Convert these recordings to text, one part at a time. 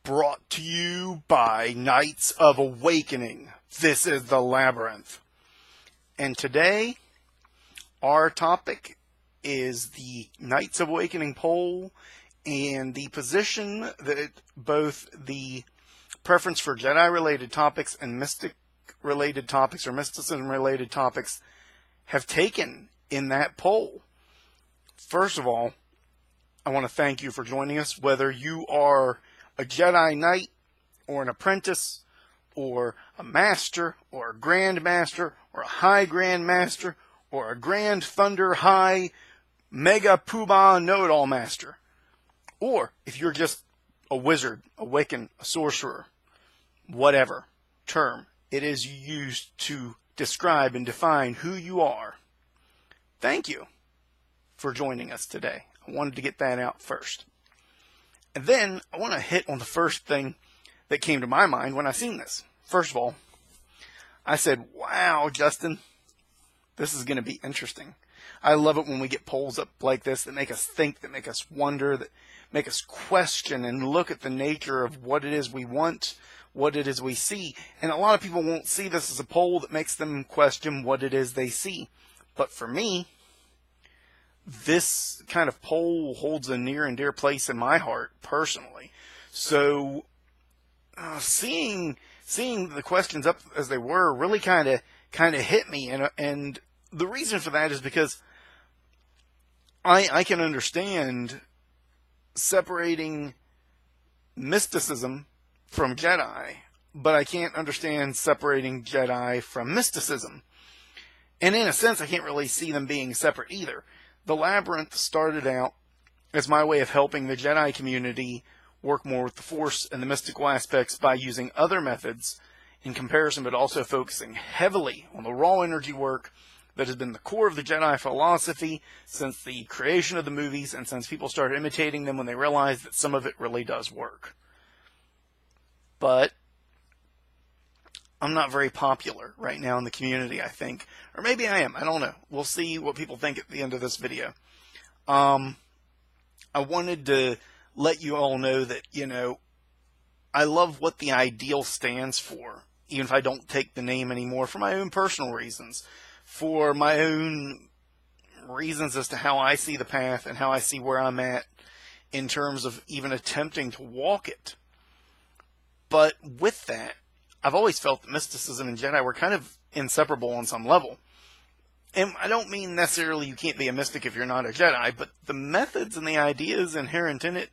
Brought to you by Knights of Awakening. This is the Labyrinth. And today, our topic is the Knights of Awakening poll and the position that both the preference for Jedi-related topics and Mystic-related topics or Mysticism-related topics have taken in that poll. First of all, I want to thank you for joining us, whether you are a Jedi Knight, or an apprentice, or a master, or a Grand Master, or a High Grand Master, or a Grand Thunder High Mega Poobah Know-It-All Master. Or if you're just a wizard, a Wiccan, a sorcerer, whatever term it is used to describe and define who you are. Thank you for joining us today. I wanted to get that out first. And then I want to hit on the first thing that came to my mind when I seen this. First of all, I said, wow, Justin, this is going to be interesting. I love it when we get polls up like this that make us think, that make us wonder, that make us question and look at the nature of what it is we want, what it is we see. And a lot of people won't see this as a poll that makes them question what it is they see. But for me, this kind of poll holds a near and dear place in my heart, personally. So, seeing the questions up as they were really kind of hit me, and the reason for that is because I can understand separating mysticism from Jedi, but I can't understand separating Jedi from mysticism. And in a sense, I can't really see them being separate either. The Labyrinth started out as my way of helping the Jedi community work more with the Force and the mystical aspects by using other methods in comparison, but also focusing heavily on the raw energy work that has been the core of the Jedi philosophy since the creation of the movies and since people started imitating them when they realized that some of it really does work. But I'm not very popular right now in the community, I think. Or maybe I am. I don't know. We'll see what people think at the end of this video. I wanted to let you all know that, I love what the ideal stands for, even if I don't take the name anymore, for my own personal reasons, for my own reasons as to how I see the path and how I see where I'm at in terms of even attempting to walk it. But with that, I've always felt that mysticism and Jedi were kind of inseparable on some level. And I don't mean necessarily you can't be a mystic if you're not a Jedi, but the methods and the ideas inherent in it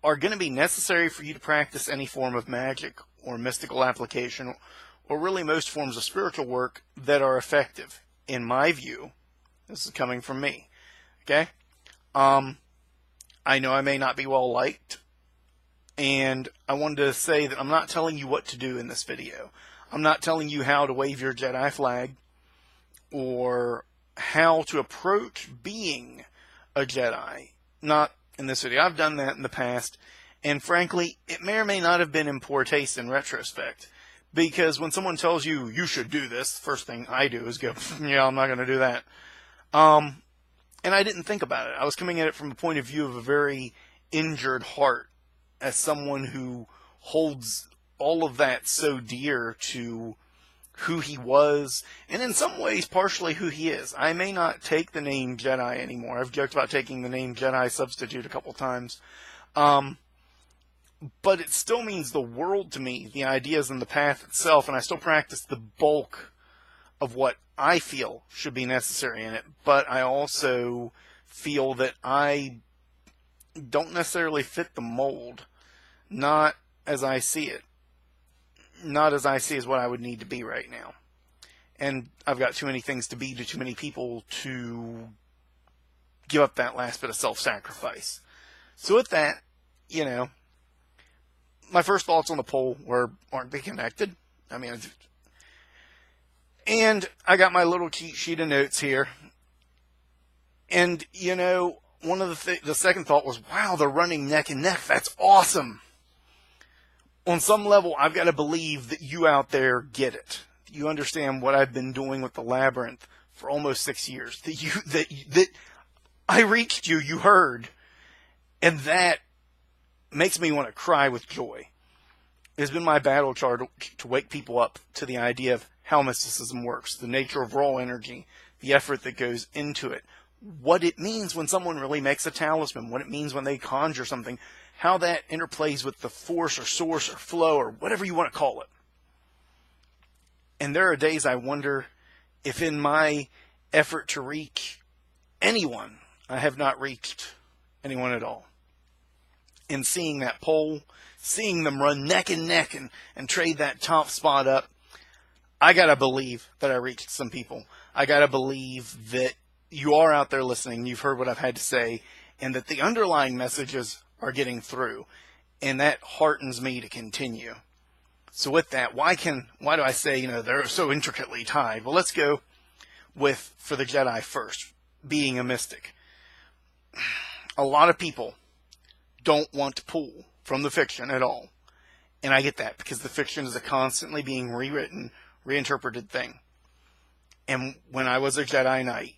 are going to be necessary for you to practice any form of magic or mystical application, or really most forms of spiritual work that are effective, in my view. This is coming from me. Okay? I know I may not be well liked. And I wanted to say that I'm not telling you what to do in this video. I'm not telling you how to wave your Jedi flag or how to approach being a Jedi. Not in this video. I've done that in the past. And frankly, it may or may not have been in poor taste in retrospect. Because when someone tells you, you should do this, the first thing I do is go, yeah, I'm not going to do that. And I didn't think about it. I was coming at it from a point of view of a very injured heart, as someone who holds all of that so dear to who he was, and in some ways partially who he is. I may not take the name Jedi anymore. I've joked about taking the name Jedi substitute a couple times. But it still means the world to me, the ideas and the path itself, and I still practice the bulk of what I feel should be necessary in it. But I also feel that I don't necessarily fit the mold. Not as I see it. Not as I see as what I would need to be right now. And I've got too many things to be to too many people to give up that last bit of self-sacrifice. So with that, my first thoughts on the poll were, aren't they connected? And I got my little cheat sheet of notes here. And, one of the second thought was, wow, they're running neck and neck. That's awesome. On some level, I've got to believe that you out there get it. You understand what I've been doing with the Labyrinth for almost 6 years. That I reached you, you heard. And that makes me want to cry with joy. It has been my battle cry to wake people up to the idea of how mysticism works, the nature of raw energy, the effort that goes into it, what it means when someone really makes a talisman, what it means when they conjure something, how that interplays with the force or source or flow or whatever you want to call it. And there are days I wonder if in my effort to reach anyone, I have not reached anyone at all. In seeing that poll, seeing them run neck and neck and trade that top spot up, I gotta believe that I reached some people. I gotta believe that you are out there listening, you've heard what I've had to say, and that the underlying messages are getting through. And that heartens me to continue. So with that, why do I say, they're so intricately tied? Well, let's go with, for the Jedi first, being a mystic. A lot of people don't want to pull from the fiction at all. And I get that, because the fiction is a constantly being rewritten, reinterpreted thing. And when I was a Jedi Knight,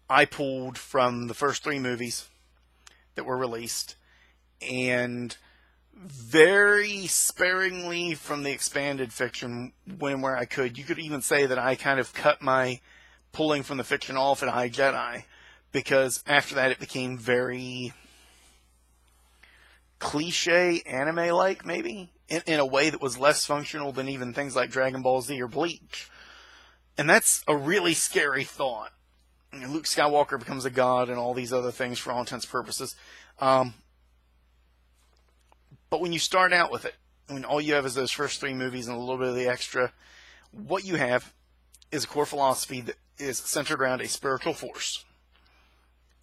I pulled from the first 3 movies that were released, and very sparingly from the expanded fiction where I could. You could even say that I kind of cut my pulling from the fiction off at High Jedi, because after that it became very cliche anime-like, maybe, in a way that was less functional than even things like Dragon Ball Z or Bleach. And that's a really scary thought. Luke Skywalker becomes a god and all these other things for all intents and purposes. But when you start out with it, when all you have is those first 3 movies and a little bit of the extra, what you have is a core philosophy that is centered around a spiritual force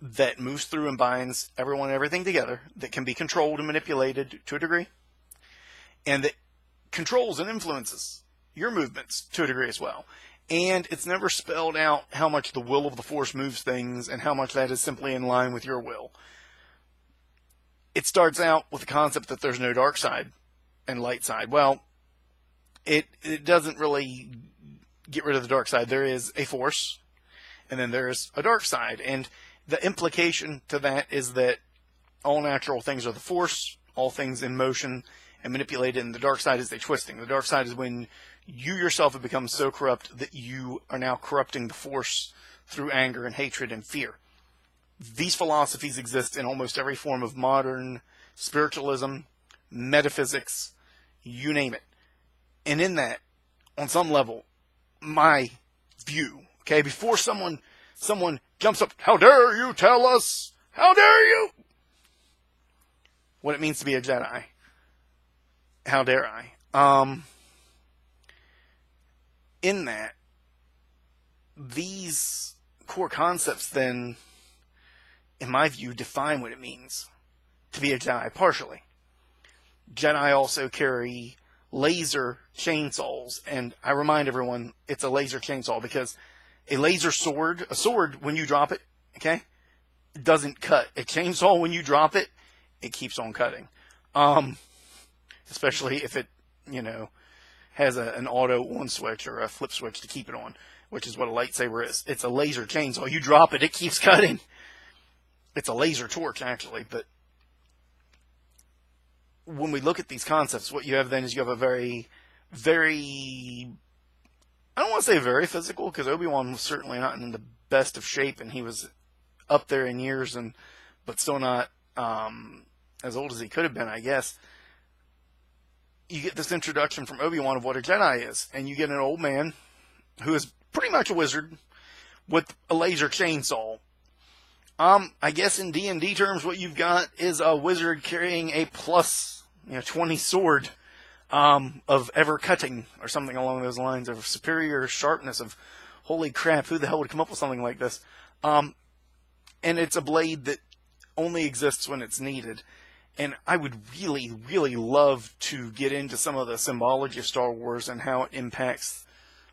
that moves through and binds everyone and everything together, that can be controlled and manipulated to a degree, and that controls and influences your movements to a degree as well. And it's never spelled out how much the will of the Force moves things and how much that is simply in line with your will. It starts out with the concept that there's no dark side and light side. Well, it doesn't really get rid of the dark side. There is a Force, and then there's a dark side. And the implication to that is that all natural things are the Force, all things in motion and manipulated, and the dark side is a twisting. The dark side is when you yourself have become so corrupt that you are now corrupting the Force through anger and hatred and fear. These philosophies exist in almost every form of modern spiritualism, metaphysics, you name it. And in that, on some level, my view, okay, before someone jumps up, how dare you tell us, how dare you, what it means to be a Jedi. How dare I? In that, these core concepts then, in my view, define what it means to be a Jedi partially. Jedi also carry laser chainsaws, and I remind everyone it's a laser chainsaw because a laser sword, a sword, when you drop it, okay, it doesn't cut. A chainsaw, when you drop it, it keeps on cutting. Especially if it, has an auto on switch or a flip switch to keep it on, which is what a lightsaber is. It's a laser chainsaw. You drop it, it keeps cutting. It's a laser torch, actually. But when we look at these concepts, what you have then is you have a very, very, I don't want to say very physical, because Obi-Wan was certainly not in the best of shape, and he was up there in years, but still not as old as he could have been, I guess. You get this introduction from Obi-Wan of what a Jedi is, and you get an old man who is pretty much a wizard with a laser chainsaw. I guess in D&D terms, what you've got is a wizard carrying a plus 20 sword of ever cutting, or something along those lines, of superior sharpness, of holy crap, who the hell would come up with something like this? And it's a blade that only exists when it's needed. And I would really, really love to get into some of the symbology of Star Wars and how it impacts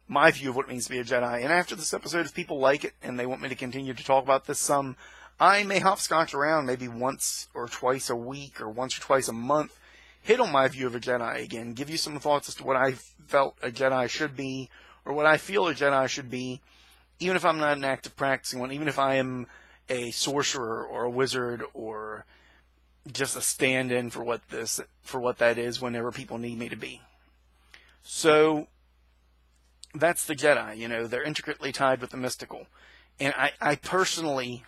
my view of what it means to be a Jedi. And after this episode, if people like it and they want me to continue to talk about this some, I may hopscotch around maybe once or twice a week or once or twice a month, hit on my view of a Jedi again, give you some thoughts as to what I felt a Jedi should be, or what I feel a Jedi should be, even if I'm not an active practicing one, even if I am a sorcerer or a wizard or just a stand-in for what that is whenever people need me to be. So that's the Jedi. They're intricately tied with the mystical. And I personally,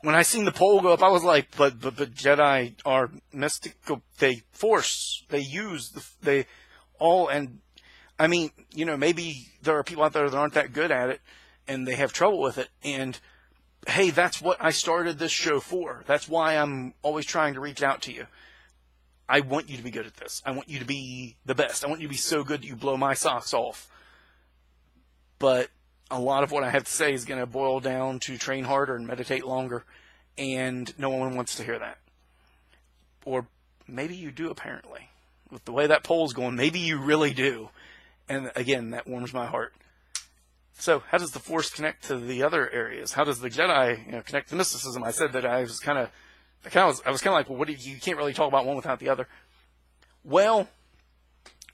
when I seen the poll go up, I was like, but Jedi are mystical. They use, and I mean, maybe there are people out there that aren't that good at it and they have trouble with it. And hey, that's what I started this show for. That's why I'm always trying to reach out to you. I want you to be good at this. I want you to be the best. I want you to be so good that you blow my socks off. But a lot of what I have to say is going to boil down to train harder and meditate longer. And no one wants to hear that. Or maybe you do, apparently. With the way that poll's going, maybe you really do. And again, that warms my heart. So, how does the Force connect to the other areas? How does the Jedi, connect to mysticism? I said that I was kind of like, well, you can't really talk about one without the other. Well,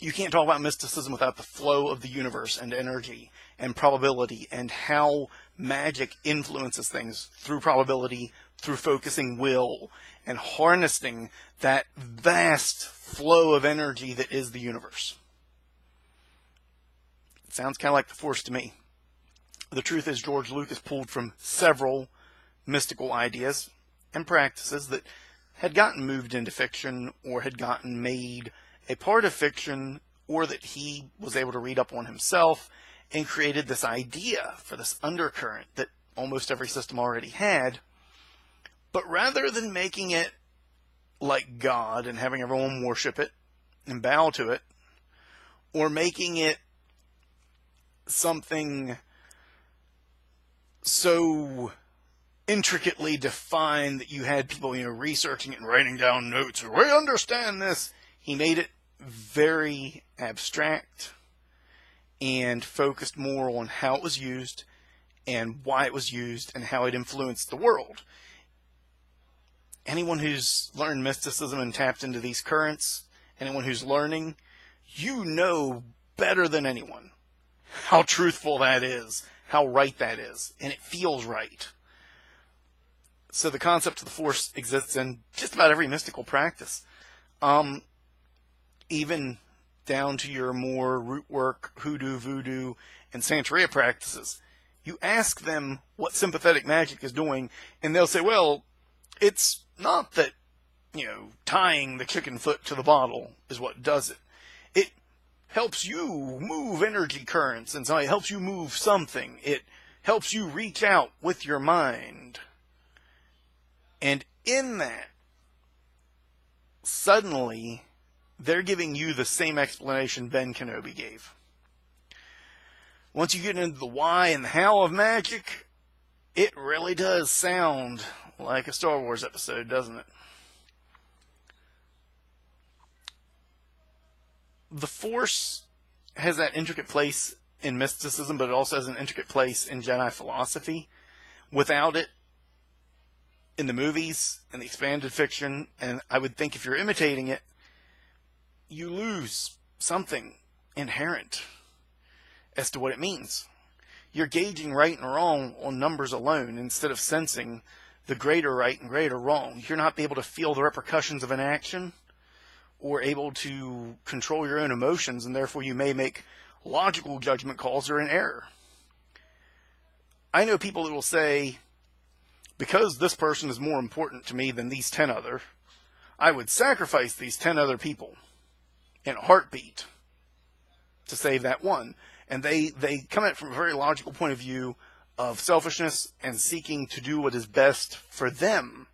you can't talk about mysticism without the flow of the universe and energy and probability and how magic influences things through probability, through focusing will, and harnessing that vast flow of energy that is the universe. It sounds kind of like the Force to me. The truth is, George Lucas pulled from several mystical ideas and practices that had gotten moved into fiction or had gotten made a part of fiction, or that he was able to read up on himself and created this idea for this undercurrent that almost every system already had. But rather than making it like God and having everyone worship it and bow to it, or making it something so intricately defined that you had people, researching it and writing down notes, or we understand this, he made it very abstract and focused more on how it was used and why it was used and how it influenced the world. Anyone who's learned mysticism and tapped into these currents, anyone who's learning, you know better than anyone how truthful that is, how right that is, and it feels right. So the concept of the Force exists in just about every mystical practice. Even down to your more root work, hoodoo, voodoo, and Santeria practices. You ask them what sympathetic magic is doing, and they'll say, well, it's not that, tying the chicken foot to the bottle is what does it. It helps you move energy currents, and so it helps you move something. It helps you reach out with your mind. And in that, suddenly, they're giving you the same explanation Ben Kenobi gave. Once you get into the why and the how of magic, it really does sound like a Star Wars episode, doesn't it? The Force has that intricate place in mysticism, but it also has an intricate place in Jedi philosophy. Without it, in the movies and the expanded fiction, and I would think if you're imitating it, you lose something inherent as to what it means. You're gauging right and wrong on numbers alone instead of sensing the greater right and greater wrong. You're not able to feel the repercussions of an action or able to control your own emotions, and therefore you may make logical judgment calls that are in error. I know people that will say, because this person is more important to me than these 10 other, I would sacrifice these 10 other people in a heartbeat to save that one. And they come at it from a very logical point of view of selfishness and seeking to do what is best for them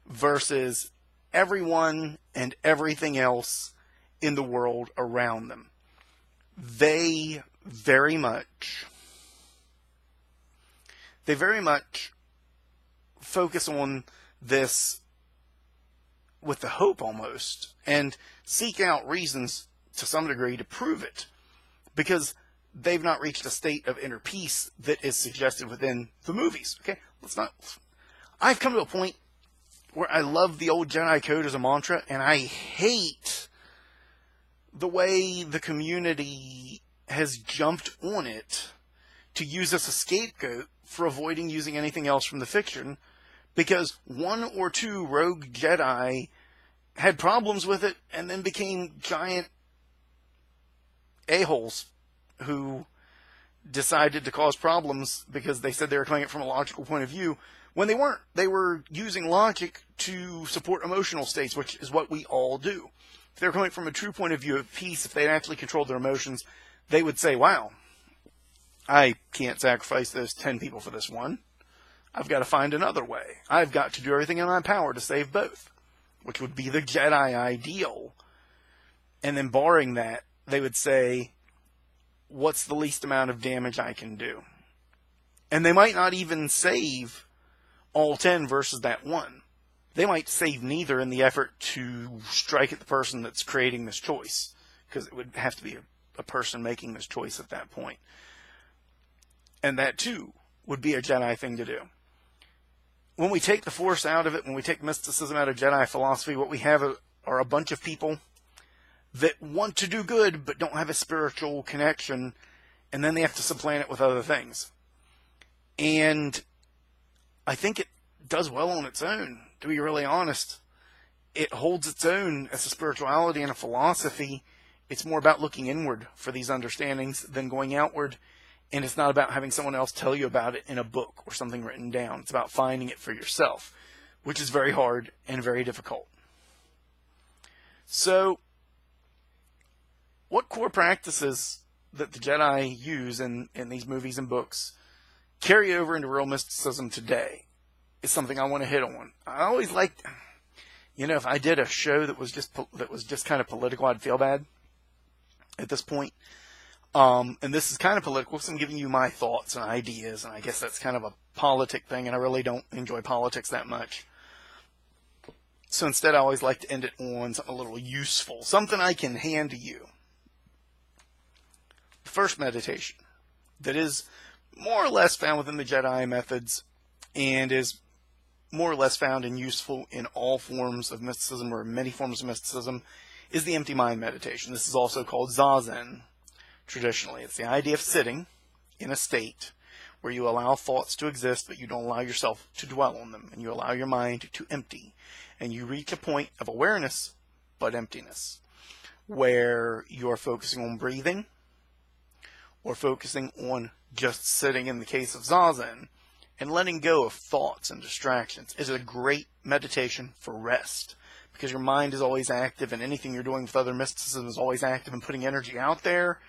versus everyone and everything else in the world around them. They very much focus on this with the hope almost, and seek out reasons to some degree to prove it, because they've not reached a state of inner peace that is suggested within the movies. Okay, I've come to a point where I love the old Jedi Code as a mantra, and I hate the way the community has jumped on it to use as a scapegoat for avoiding using anything else from the fiction, because one or two rogue Jedi had problems with it and then became giant a-holes who decided to cause problems because they said they were coming at it from a logical point of view when they weren't. They were using logic to support emotional states, which is what we all do. If they were coming from a true point of view of peace, if they actually controlled their emotions, they would say, wow, I can't sacrifice those 10 people for this one. I've got to find another way. I've got to do everything in my power to save both, which would be the Jedi ideal. And then barring that, they would say, what's the least amount of damage I can do? And they might not even save all 10 versus that one. They might save neither in the effort to strike at the person that's creating this choice, because it would have to be a person making this choice at that point. And that, too, would be a Jedi thing to do. When we take the Force out of it, when we take mysticism out of Jedi philosophy, what we have are a bunch of people that want to do good but don't have a spiritual connection, and then they have to supplant it with other things. And I think it does well on its own, to be really honest. It holds its own as a spirituality and a philosophy. It's more about looking inward for these understandings than going outward. And it's not about having someone else tell you about it in a book or something written down. It's about finding it for yourself, which is very hard and very difficult. So, what core practices that the Jedi use in these movies and books carry over into real mysticism today is something I want to hit on. I always liked, if I did a show that was just kind of political, I'd feel bad at this point. And this is kind of political, so I'm giving you my thoughts and ideas, and I guess that's kind of a politic thing, and I really don't enjoy politics that much. So instead, I always like to end it on something a little useful, something I can hand to you. The first meditation that is more or less found within the Jedi methods and is more or less found and useful in all forms of mysticism or many forms of mysticism is the empty mind meditation. This is also called Zazen. Traditionally, it's the idea of sitting in a state where you allow thoughts to exist, but you don't allow yourself to dwell on them, and you allow your mind to empty, and you reach a point of awareness, but emptiness, where you are focusing on breathing, or focusing on just sitting in the case of Zazen, and letting go of thoughts and distractions is a great meditation for rest, because your mind is always active, and anything you're doing with other mysticism is always active and putting energy out there.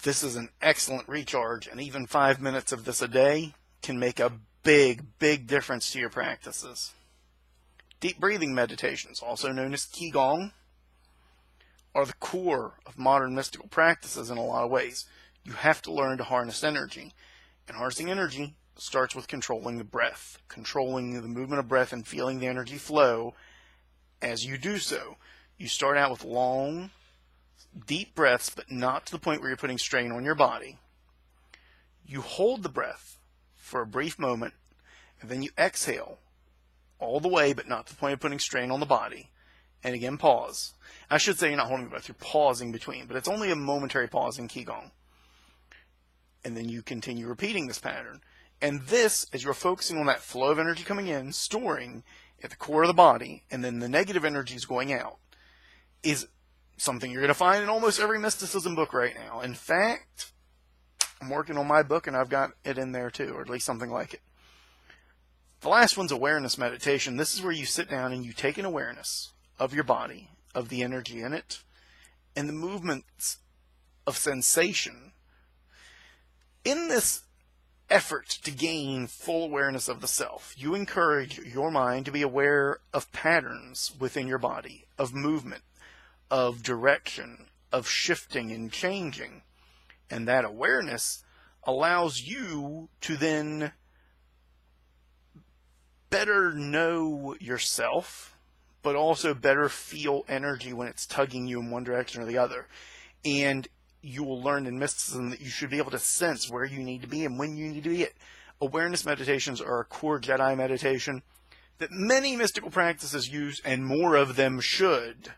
This is an excellent recharge, and even 5 minutes of this a day can make a big, big difference to your practices. Deep breathing meditations, also known as Qigong, are the core of modern mystical practices in a lot of ways. You have to learn to harness energy, and harnessing energy starts with controlling the breath, controlling the movement of breath and feeling the energy flow as you do so. You start out with long, deep breaths, but not to the point where you're putting strain on your body. You hold the breath for a brief moment, and then you exhale all the way, but not to the point of putting strain on the body. And again, pause. I should say you're not holding the breath, you're pausing between, but it's only a momentary pause in Qigong. And then you continue repeating this pattern. And this, as you're focusing on that flow of energy coming in, storing at the core of the body, and then the negative energy is going out, is something you're going to find in almost every mysticism book right now. In fact, I'm working on my book, and I've got it in there too, or at least something like it. The last one's awareness meditation. This is where you sit down and you take an awareness of your body, of the energy in it, and the movements of sensation. In this effort to gain full awareness of the self, you encourage your mind to be aware of patterns within your body, of movement, of direction, of shifting and changing. And that awareness allows you to then better know yourself, but also better feel energy when it's tugging you in one direction or the other. And you will learn in mysticism that you should be able to sense where you need to be and when you need to be it. Awareness meditations are a core Jedi meditation that many mystical practices use, and more of them should.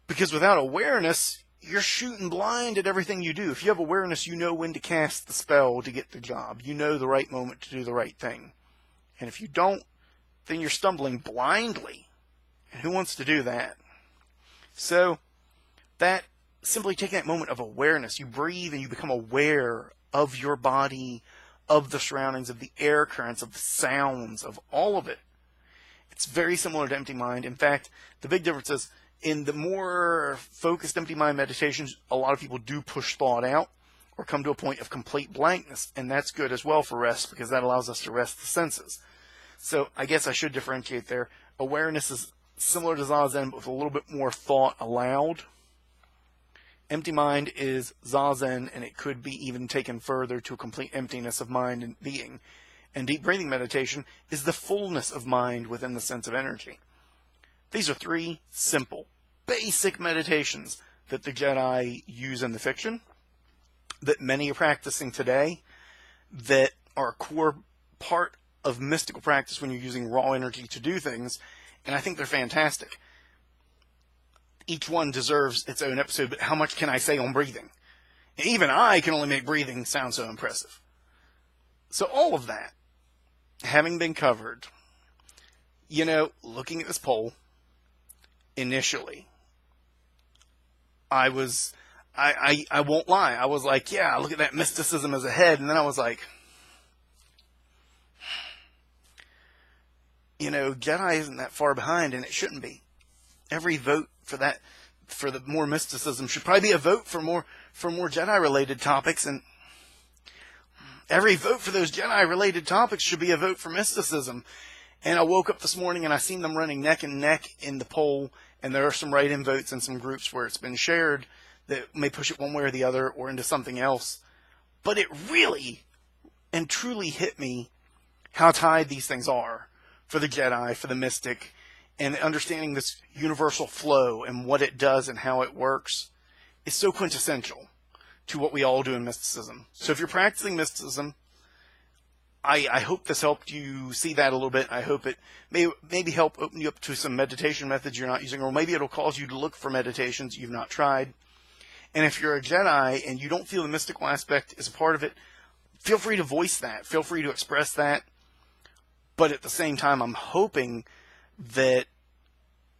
Because without awareness, you're shooting blind at everything you do. If you have awareness, you know when to cast the spell to get the job. You know the right moment to do the right thing. And if you don't, then you're stumbling blindly. And who wants to do that? So, that, simply taking that moment of awareness, you breathe and you become aware of your body, of the surroundings, of the air currents, of the sounds, of all of it. It's very similar to empty mind. In fact, the big difference is, in the more focused empty mind meditations, a lot of people do push thought out or come to a point of complete blankness, and that's good as well for rest because that allows us to rest the senses. So I guess I should differentiate there. Awareness is similar to Zazen, but with a little bit more thought allowed. Empty mind is Zazen, and it could be even taken further to a complete emptiness of mind and being. And deep breathing meditation is the fullness of mind within the sense of energy. These are 3 simple, basic meditations that the Jedi use in the fiction, that many are practicing today, that are a core part of mystical practice when you're using raw energy to do things, and I think they're fantastic. Each one deserves its own episode, but how much can I say on breathing? And even I can only make breathing sound so impressive. So all of that, having been covered, looking at this poll, initially, I won't lie, I was like, yeah, look at that mysticism as a head, and then I was like, Jedi isn't that far behind, and it shouldn't be. Every vote for the more mysticism should probably be a vote for more Jedi-related topics, and every vote for those Jedi-related topics should be a vote for mysticism. And I woke up this morning and I seen them running neck and neck in the poll, and there are some write-in votes in some groups where it's been shared that may push it one way or the other or into something else. But it really and truly hit me how tied these things are for the Jedi, for the mystic, and understanding this universal flow and what it does and how it works is so quintessential to what we all do in mysticism. So if you're practicing mysticism, I hope this helped you see that a little bit. I hope it maybe help open you up to some meditation methods you're not using, or maybe it'll cause you to look for meditations you've not tried. And if you're a Jedi and you don't feel the mystical aspect is a part of it, feel free to voice that. Feel free to express that. But at the same time, I'm hoping that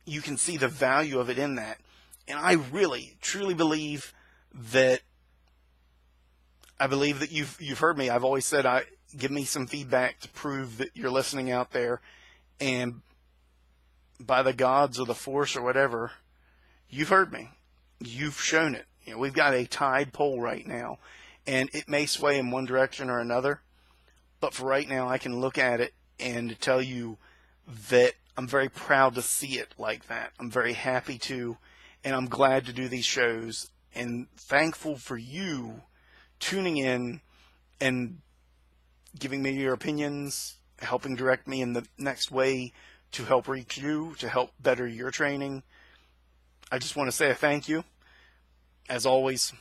you can see the value of it in that. And I really, truly believe that you've heard me. I've always said, give me some feedback to prove that you're listening out there. And by the gods or the force or whatever, you've heard me. You've shown it. We've got a tied poll right now, and it may sway in one direction or another. But for right now, I can look at it and tell you that I'm very proud to see it like that. I'm very happy to, and I'm glad to do these shows, and thankful for you tuning in and giving me your opinions, helping direct me in the next way to help reach you, to help better your training. I just want to say a thank you. As always,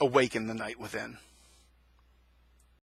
awaken the night within.